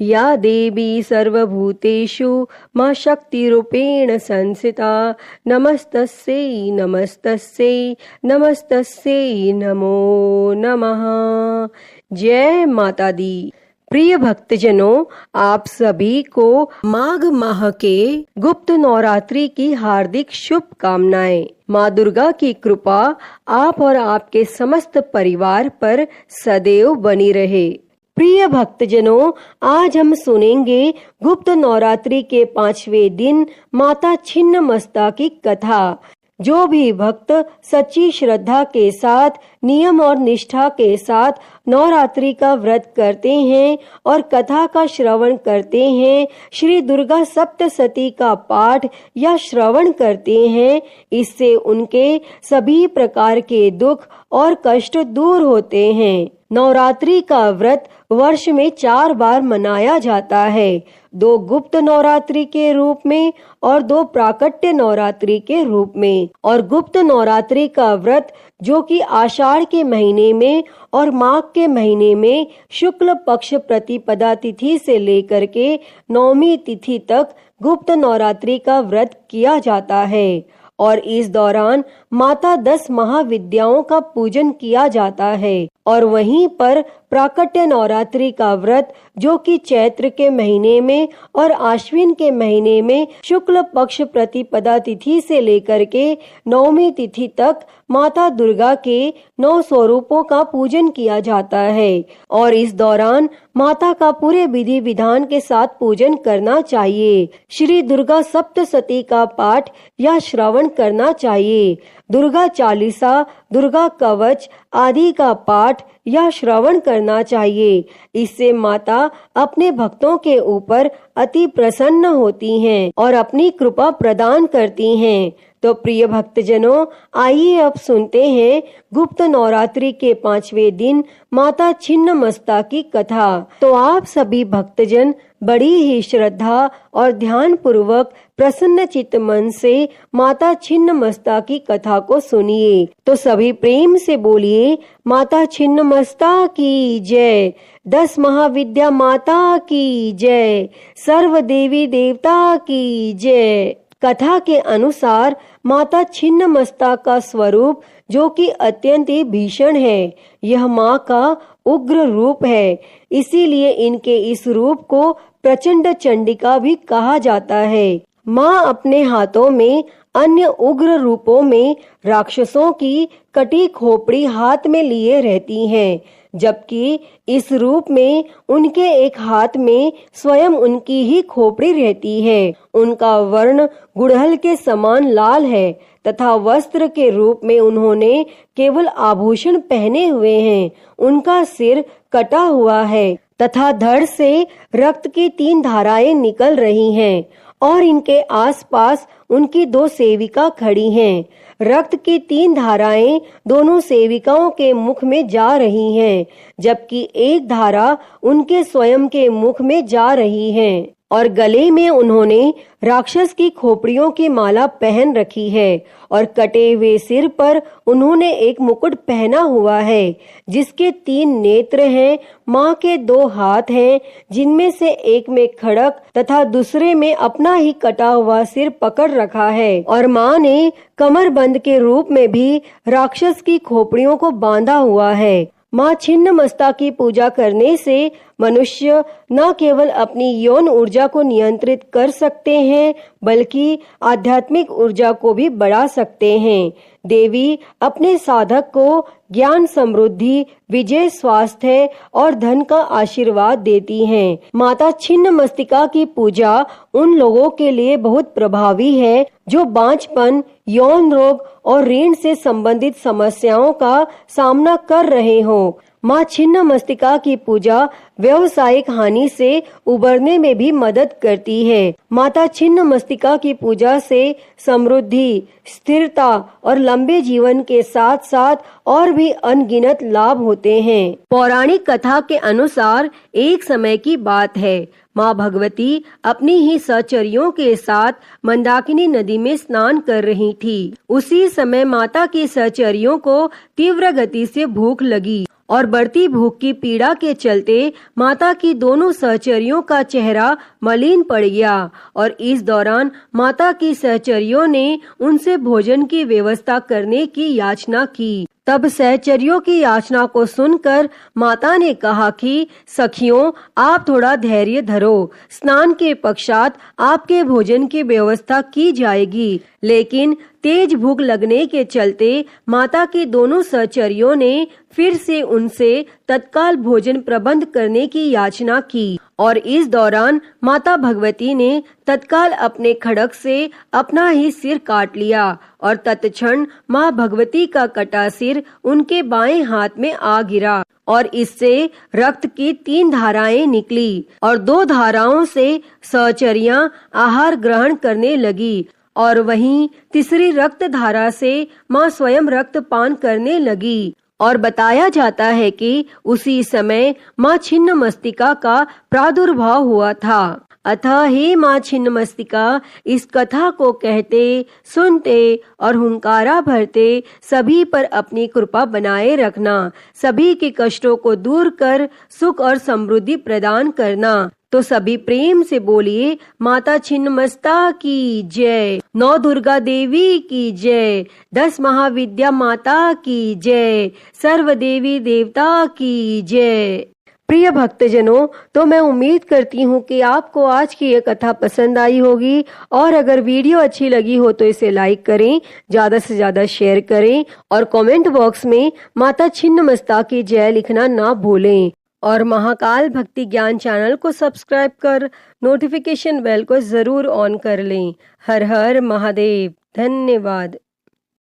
या देवी सर्वभूतेषु मां शक्तिरूपेण संस्थिता नमस्तस्यै नमस्तस्यै नमस्तस्यै नमो नमः। जय माता दी। प्रिय भक्तजनों, आप सभी को माघ माह के गुप्त नवरात्रि की हार्दिक शुभकामनाएं। माँ दुर्गा की कृपा आप और आपके समस्त परिवार पर सदैव बनी रहे। प्रिय भक्तजनों, आज हम सुनेंगे गुप्त नवरात्रि के 5वें दिन माता छिन्नमस्ता की कथा। जो भी भक्त सच्ची श्रद्धा के साथ, नियम और निष्ठा के साथ नवरात्रि का व्रत करते हैं और कथा का श्रवण करते हैं, श्री दुर्गा सप्तशती का पाठ या श्रवण करते हैं, इससे उनके सभी प्रकार के दुख और कष्ट दूर होते हैं। नवरात्रि का व्रत वर्ष में 4 बार मनाया जाता है, 2 गुप्त नवरात्रि के रूप में और 2 प्राकट्य नवरात्रि के रूप में। और गुप्त नवरात्रि का व्रत जो कि आषाढ़ के महीने में और माघ के महीने में शुक्ल पक्ष प्रतिपदा तिथि से लेकर के 9वीं तिथि तक गुप्त नवरात्रि का व्रत किया जाता है। और इस दौरान माता 10 महाविद्याओं का पूजन किया जाता है। और वहीं पर प्राकट्य नवरात्रि का व्रत जो कि चैत्र के महीने में और आश्विन के महीने में शुक्ल पक्ष प्रतिपदा तिथि से लेकर के 9वीं तिथि तक माता दुर्गा के 9 स्वरूपों का पूजन किया जाता है। और इस दौरान माता का पूरे विधि विधान के साथ पूजन करना चाहिए। श्री दुर्गा सप्तशती का पाठ या श्रवण करना चाहिए। दुर्गा चालीसा, दुर्गा कवच आदि का पाठ या श्रवण करना चाहिए। इससे माता अपने भक्तों के ऊपर अति प्रसन्न होती हैं और अपनी कृपा प्रदान करती हैं। तो प्रिय भक्तजनों, आइए अब सुनते हैं गुप्त नवरात्रि के 5वें दिन माता छिन्नमस्ता की कथा। तो आप सभी भक्तजन बड़ी ही श्रद्धा और ध्यान पूर्वक प्रसन्न चित्त मन से माता छिन्नमस्ता की कथा को सुनिए। तो सभी प्रेम से बोलिए, माता छिन्नमस्ता की जय, 10 महाविद्या माता की जय, सर्व देवी देवता की जय। कथा के अनुसार माता छिन्नमस्ता का स्वरूप जो कि अत्यंत ही भीषण है, यह माँ का उग्र रूप है। इसीलिए इनके इस रूप को प्रचंड चंडिका भी कहा जाता है। माँ अपने हाथों में अन्य उग्र रूपों में राक्षसों की कटी खोपड़ी हाथ में लिए रहती हैं, जबकि इस रूप में उनके एक हाथ में स्वयं उनकी ही खोपड़ी रहती है। उनका वर्ण गुड़हल के समान लाल है तथा वस्त्र के रूप में उन्होंने केवल आभूषण पहने हुए हैं। उनका सिर कटा हुआ है तथा धड़ से रक्त की 3 धाराएं निकल रही हैं और इनके आसपास उनकी 2 सेविका खड़ी हैं। रक्त की 3 धाराएं दोनों सेविकाओं के मुख में जा रही हैं, जबकि एक धारा उनके स्वयं के मुख में जा रही है। और गले में उन्होंने राक्षस की खोपड़ियों की माला पहन रखी है और कटे हुए सिर पर उन्होंने एक मुकुट पहना हुआ है, जिसके 3 नेत्र हैं। माँ के 2 हाथ हैं, जिनमें से एक में खड़क तथा दूसरे में अपना ही कटा हुआ सिर पकड़ रखा है। और माँ ने कमरबंद के रूप में भी राक्षस की खोपड़ियों को बांधा हुआ है। माँ छिन्नमस्ता की पूजा करने से मनुष्य न केवल अपनी यौन ऊर्जा को नियंत्रित कर सकते हैं, बल्कि आध्यात्मिक ऊर्जा को भी बढ़ा सकते हैं। देवी अपने साधक को ज्ञान, समृद्धि, विजय, स्वास्थ्य और धन का आशीर्वाद देती हैं। माता छिन्नमस्तिका की पूजा उन लोगों के लिए बहुत प्रभावी है जो बांझपन, यौन रोग और ऋण से संबंधित समस्याओं का सामना कर रहे हों। माँ छिन्नमस्तिका की पूजा व्यवसायिक हानि से उबरने में भी मदद करती है। माता छिन्नमस्तिका की पूजा से समृद्धि, स्थिरता और लंबे जीवन के साथ साथ और भी अनगिनत लाभ होते हैं। पौराणिक कथा के अनुसार एक समय की बात है, माँ भगवती अपनी ही सहचरियों के साथ मंदाकिनी नदी में स्नान कर रही थी। उसी समय माता की सहचरियों को तीव्र गति से भूख लगी और बढ़ती भूख की पीड़ा के चलते माता की दोनों सहचरियों का चेहरा मलिन पड़ गया और इस दौरान माता की सहचरियों ने उनसे भोजन की व्यवस्था करने की याचना की। तब सहचरियों की याचना को सुनकर माता ने कहा कि सखियों, आप थोड़ा धैर्य धरो, स्नान के पश्चात आपके भोजन की व्यवस्था की जाएगी। लेकिन तेज भूख लगने के चलते माता की दोनों सहचरियों ने फिर से उनसे तत्काल भोजन प्रबंध करने की याचना की और इस दौरान माता भगवती ने तत्काल अपने खड्ग से अपना ही सिर काट लिया और तत्क्षण माँ भगवती का कटा सिर उनके बाएं हाथ में आ गिरा और इससे रक्त की 3 धाराएं निकली और 2 धाराओं से सहचरियां आहार ग्रहण करने लगी और वहीं तीसरी रक्त धारा से माँ स्वयं रक्तपान करने लगी। और बताया जाता है कि उसी समय माँ छिन्नमस्तिका का प्रादुर्भाव हुआ था। अतः हे माँ छिन्नमस्तिका, इस कथा को कहते, सुनते और हुंकारा भरते सभी पर अपनी कृपा बनाए रखना, सभी के कष्टों को दूर कर सुख और समृद्धि प्रदान करना। तो सभी प्रेम से बोलिए, माता छिन्नमस्ता की जय, 9 दुर्गा देवी की जय, 10 महाविद्या माता की जय, सर्व देवी देवता की जय। प्रिय भक्तजनों, तो मैं उम्मीद करती हूँ कि आपको आज की ये कथा पसंद आई होगी और अगर वीडियो अच्छी लगी हो तो इसे लाइक करें, ज्यादा से ज्यादा शेयर करें और कमेंट बॉक्स में माता छिन्नमस्ता की जय लिखना ना भूलें और महाकाल भक्ति ज्ञान चैनल को सब्सक्राइब कर नोटिफिकेशन बेल को जरूर ऑन कर लें। हर हर महादेव। धन्यवाद।